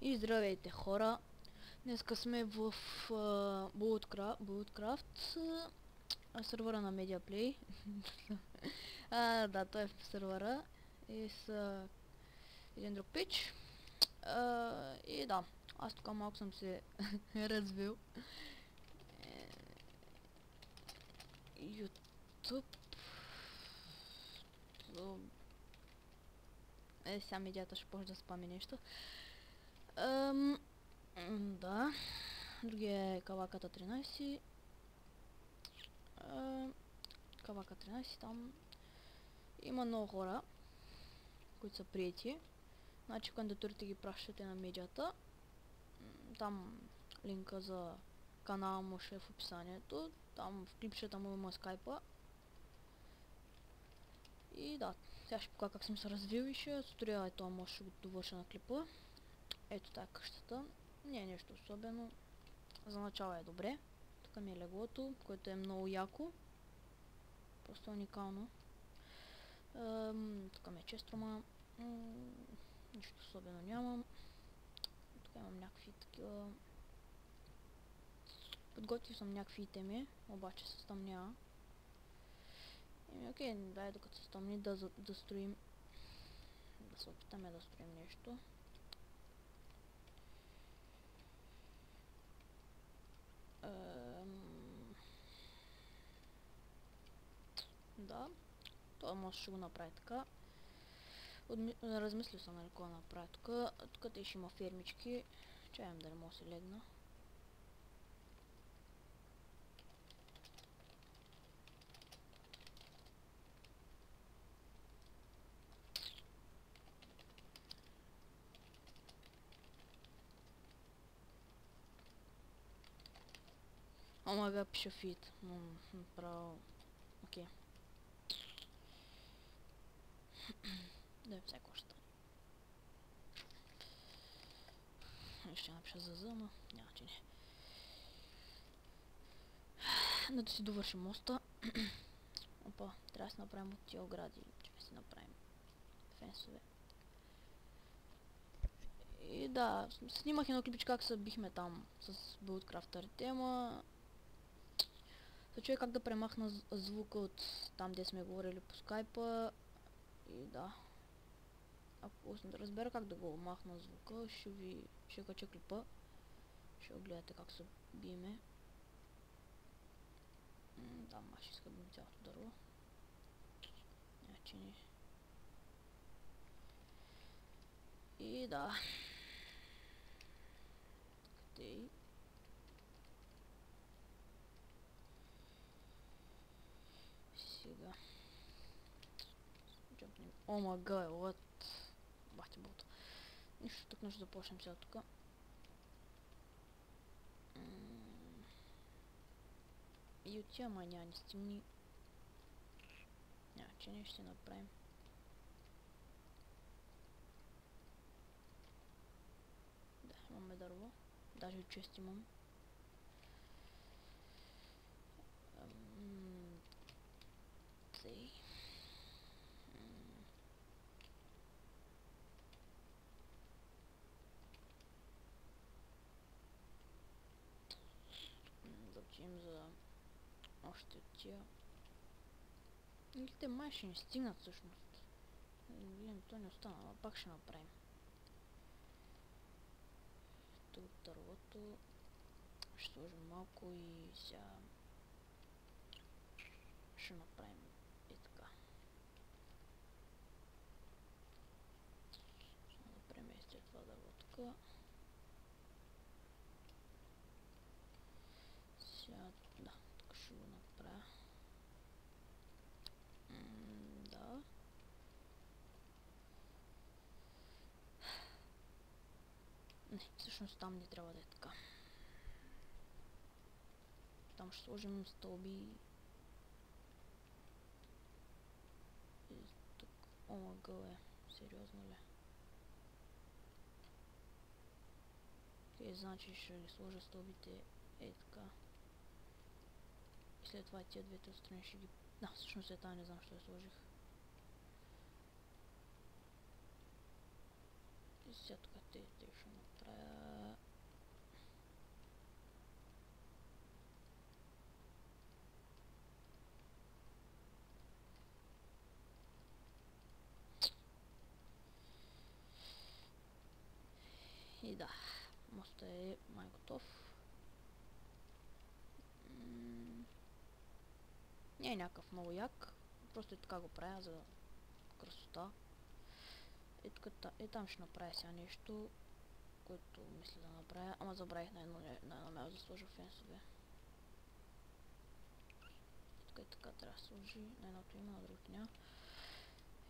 И здравейте, хора! Днеска сме в Bulletcraft, сървъра на Mediaplay. Да, той е в сървъра и с един друг пич. И да, аз тук малко съм се развил. YouTube. Сега медиата ще почне да спами нещо. Да. Другия е Каваката 13. Кавака 13, там има много хора, които са приети. Значи кандидатурите ги пращате на медиата. Там линка за канала му ще е в описанието. Там в клипчета му има скайпа. И да, сега ще покажа как съм се развил и ще строя ето, може ще го довърша на клипа. Ето така къщата. Не е нещо особено. За начало е добре. Тук ми е леглото, което е много яко. Просто уникално. Тук ми е честрома. Нищо особено нямам. Тук имам някакви такива... Подготвил съм някакви итеми, обаче се стъмнява. Окей, дай докато се стъмни да строим... Да се опитаме да строим нещо. Да. Това може ще го направи така. Размислил съм нали какво да направя тук. Тук ще има фермички. Чаям да не мога да се легна. Омага пише фит. Право. Окей. Да, всяко ще. Ще напиша за но няма че не. Да си довършим моста. Опа, трябва да си направим от тия огради, че си направим фенсове. И да, снимах едно клипче как се бихме там с Buildcrafter тема. Се чуя как да премахна звука от там, где сме говорили по скайпа. И да. Ако да разбера как да го махна звука, ще кача клипа. Ще го гледате как се биеме. Да, ще иска да бием цялото дърво. Значи не. И да. Къде? Сега. О май гад, what? Бахте болта. Нищо, тук нещо започнем сега тук. И от тия май няма ни стимни. Няма, че не ще направим. Да, имаме дърво. Даже чест имам. Тъй. Да отидем за още от тия. Или те май ще ни стигнат всъщност. Видим, то не остана, но пак ще направим. Тук дървото. Ще сложим малко и сега ще направим и така. Ще да преместя това дърво тук. Сега, да, тук ще го направя. Да. Не, всъщност там не трябва да е така. Там ще сложим стълби. И тук омъгъл е. Сериозно ли? Окей, значи ще ги сложа стълбите така. И след това тия двете отстрани ще ги... Да, всъщност е тази, не знам, що я сложих. И сега тук те ще направя. И да, моста е май готов. Не е някакъв много як, просто и така го правя за красота. И там ще направя сега нещо, което мисля да направя, ама забравих на едно място да сложа фенсове. И така трябва да сложи, на едното има, на другото няма.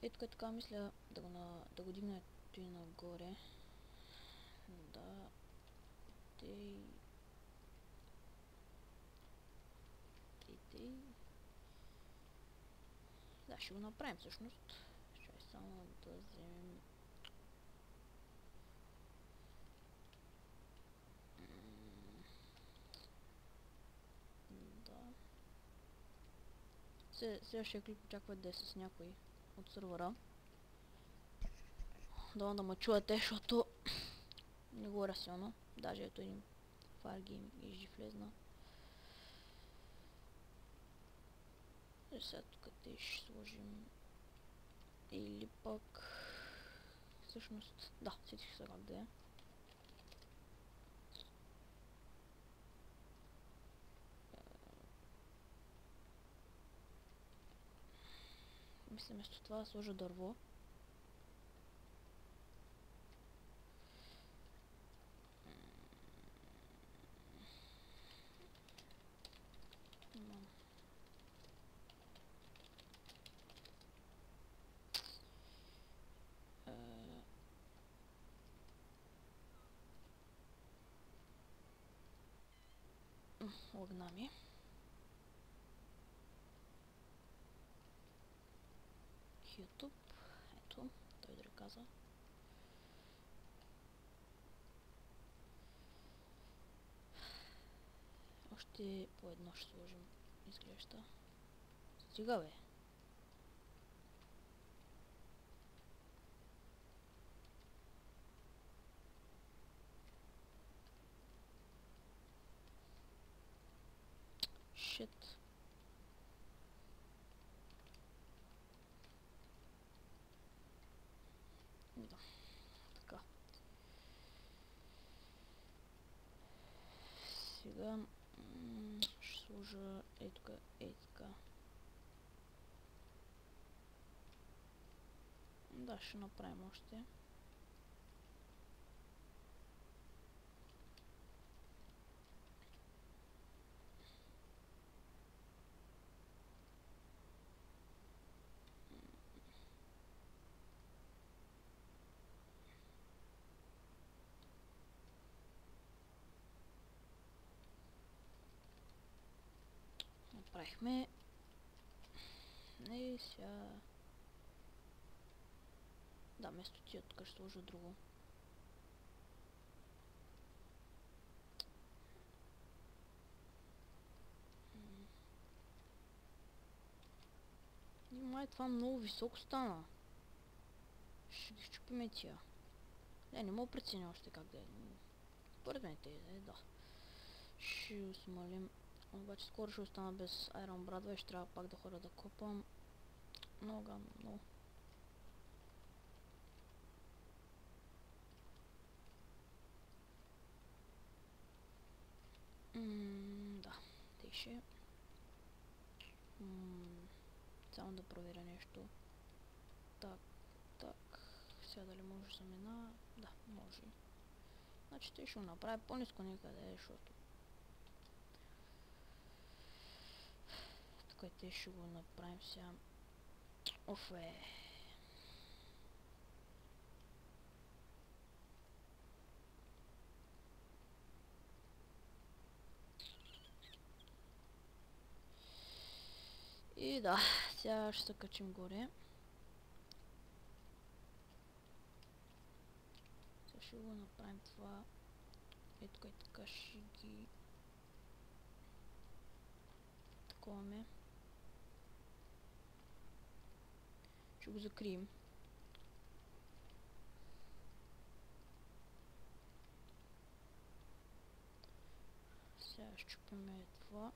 И така мисля да го дигна и нагоре. Да, да, ще го направим всъщност. Ще само да вземем... Да. Следващия клип очакват да е с някой от сървъра. Да ме чуете, защото не говоря силно. Даже ето един Fargame и жив влезна. И сега тук ще сложим... Или пък... Всъщност... Да, сетих се как да е. Мисля вместо това да сложа дърво. Лагна ми. YouTube. Ето, той да каза. Още по едно ще сложим, изглежда. Стига бе. Shit. Да. Така. Сега ще сложа тук, така. Да, ще направим още. Направихме. И сега... Да, вместо тия тук ще сложа друго. И май това много високо стана. Ще ги щупиме тия. Не мога преценя още как да е. Според мен да. Ще смалим. Обаче скоро ще остана без Iron Bradway, ще трябва пак да ходя да копам. Много. Да, тише. Само да проверя нещо. Так. Сега дали може да замина? Да, може. Значи те ще го направя по-ниско някъде, защото... Така те ще го направим сега. Офе. И да, сега ще се качим горе. Сега ще го направим това. Ето и така ще ги... Таковаме. Ще го закрием. Сега ще чупиме това.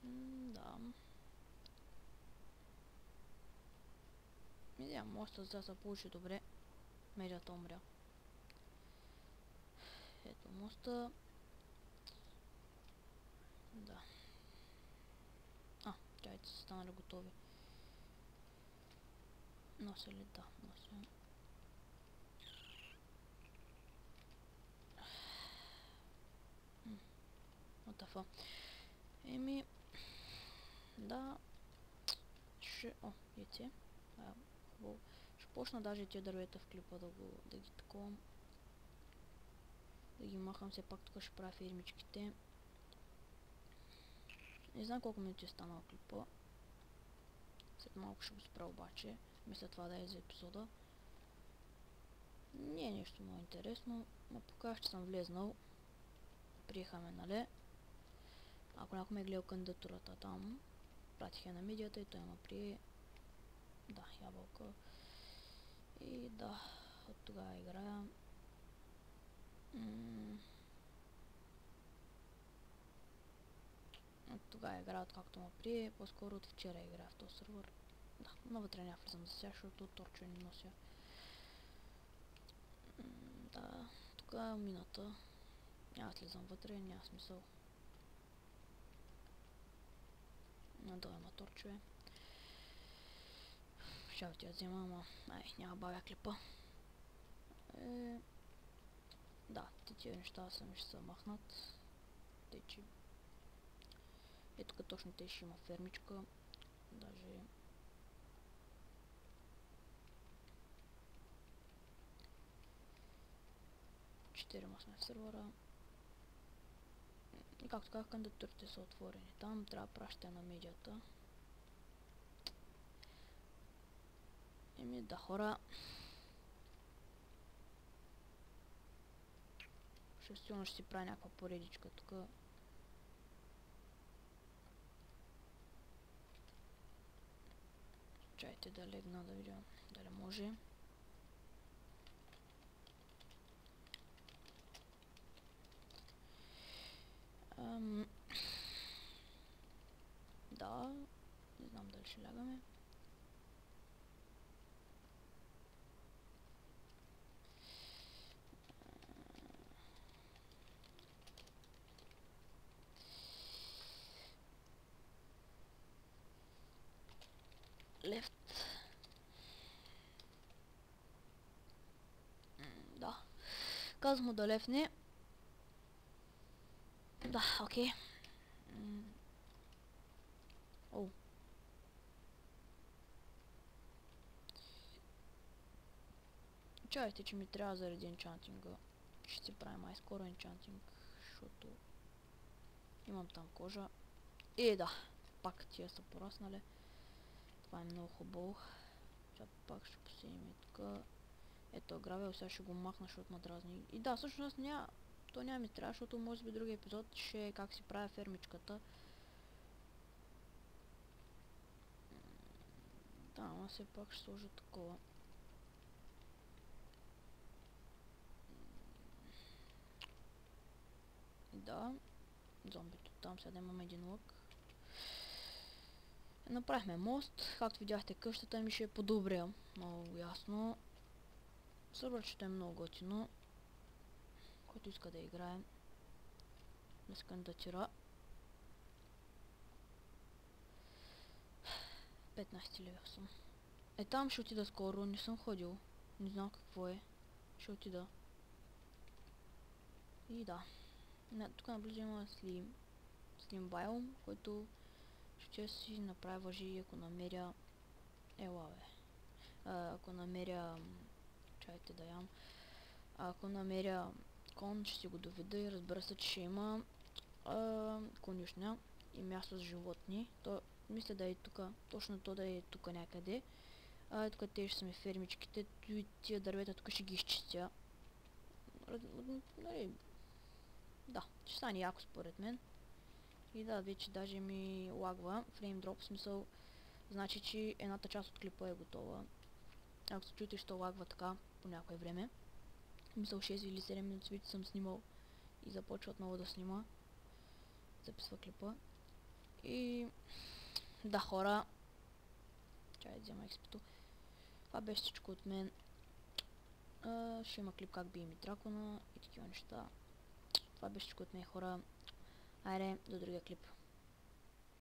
Да. И моста за да се получи добре. Медията умря. Ето моста. Да. Чайите са станали готови. Нося ли? Да, нося. Отафа. Еми... Да... яйце. Хубаво. Ще почна даже тия дървета в клипа да ги таковам. Да ги махам, все пак тук ще правя фермичките. Не знам колко минути е станал клипа. След малко ще го спра обаче. Мисля това да е за епизода. Не е нещо много интересно, но покажа, че съм влезнал. Приехаме, нали? Ако някой ме е гледал кандидатурата там, пратих я на медията и той ме прие. Да, ябълка. И да, от тогава играя. От тогава играя, откакто ме прие. По-скоро от вчера играя в този сервер. Да, навътре няма влизам за сега, защото торчо не нося. Да, тук е мината. Няма слизам вътре, няма смисъл. Надолу има торчове. Ще отида взема, ама няма бавя клипа. Да, тия неща сами ще се махнат. Тъй, че... Ето тук точно те ще има фермичка. Даже... Четирима сме в сервера. И както казах, кандидатурите са отворени. Там трябва да пращате на медията. Еми да, хора. Сигурно ще си прави някаква поредичка тук. Чайте да легна да видя дали може. Да, не знам дали ще лягаме. Left. Да. Казвам му да лефне. Да, окей. О. Чайте, че ми трябва заради енчантинга. Ще си правим май скоро енчантинг, защото имам там кожа. И да, пак тия са пораснали. Това е много хубаво. Сега пак ще посеем и тук. Ето гравел, сега ще го махна, защото ме дразни. И да, всъщност то няма ми трябва, защото може би другия епизод ще е как си правя фермичката. Да, ама все пак ще сложа такова. И да, зомбито там, сега да имаме един лък. Направихме мост, както видяхте къщата ми ще е подобря, много ясно. Сървърчето е много готино. Който иска да играе, да се кандидатира. 15 левел съм. Там ще отида скоро, не съм ходил. Не знам какво е. Ще отида. И да. Тук наблизо има Slim Biome, който ще си направя въжи, ако намеря... Ела бе. Ако намеря... Чайте да ям. Ако намеря кон, ще си го доведа и разбира се, че ще има конюшня и място за животни. Мисля да е тук, точно то да е тук някъде. Тук те ще са ми фермичките, и тия дървета тук ще ги изчистя. Нали, да, ще стане яко според мен. И да, вече даже ми лагва frame drop, в смисъл, значи, че едната част от клипа е готова. Ако се чуете, ще лагва така по някое време. Мисъл 6 или 7 минути вече съм снимал и започва отново да снима. Записва клипа. И... Да, хора. Чай да взема експито. Това беше всичко от мен. Ще има клип как бием и дракона и такива неща. Това беше всичко от мен, хора. Айде, до другия клип.